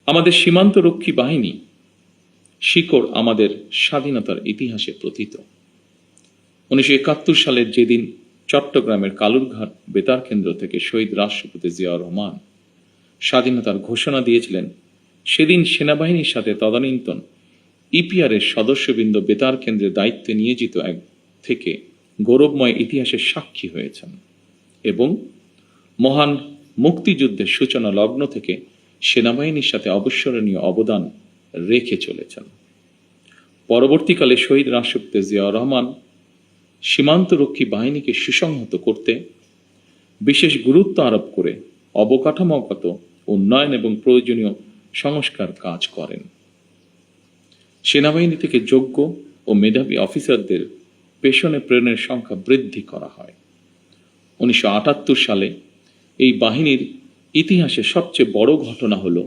আমাদের সীমান্তরক্ষী বাহিনী শিকড় আমাদের স্বাধীনতার ইতিহাসে প্রথিত। 1971 সালের যেদিন চট্টগ্রামের কালুরঘাট বেতার কেন্দ্র থেকে শহীদ রাষ্ট্রপতি জিয়াউর রহমান স্বাধীনতার ঘোষণা দিয়েছিলেন, সেদিন সেনাবাহিনীর সাথে তদানীন্তন ইপিআরের সদস্যবৃন্দ বেতার কেন্দ্রের দায়িত্বে নিয়োজিত এক থেকে গৌরবময় ইতিহাসের সাক্ষী হয়েছেন এবং মহান মুক্তিযুদ্ধের সূচনা লগ্ন থেকে সেনাবাহিনীর সাথে অবিস্মরণীয় অবদান রেখে চলেছেন। পরবর্তীকালে শহীদ রাষ্ট্রপতি জিয়াউর রহমান সীমান্তরক্ষী বাহিনীকে সুসংহত করতে বিশেষ গুরুত্ব আরোপ করে অবকাঠামোগত উন্নয়ন এবং প্রয়োজনীয় সংস্কার কাজ করেন। সেনাবাহিনী থেকে যোগ্য ও মেধাবী অফিসারদের পেশনে প্রেরণের সংখ্যা বৃদ্ধি করা হয়। 1978 সালে এই বাহিনীর ইতিহাসে সবচেয়ে বড় ঘটনা হল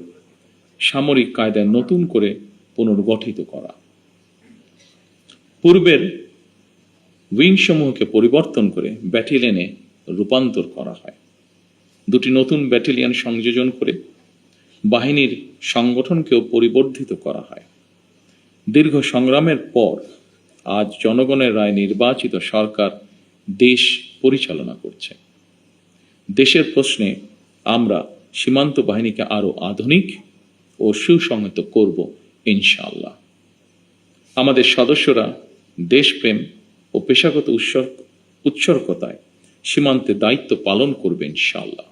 সামরিক কায়দায় নতুন করে পুনর্গঠিত করা। পূর্বের উইংসমূহকে পরিবর্তন করে ব্যাটালিয়নে রূপান্তর করা হয়। দুটি নতুন ব্যাটালিয়ন সংযোজন করে বাহিনীর সংগঠনকেও পরিবর্ধিত করা হয়। দীর্ঘ সংগ্রামের পর আজ জনগণের রায় নির্বাচিত সরকার দেশ পরিচালনা করছে। দেশের প্রশ্নে আমরা সীমান্ত বাহিনীকে আরো আধুনিক ও সুসংহত করব ইনশাআল্লাহ। আমাদের সদস্যরা দেশপ্রেম ও পেশাগত উৎসর্গতায় সীমান্তে দায়িত্ব পালন করবে ইনশাআল্লাহ।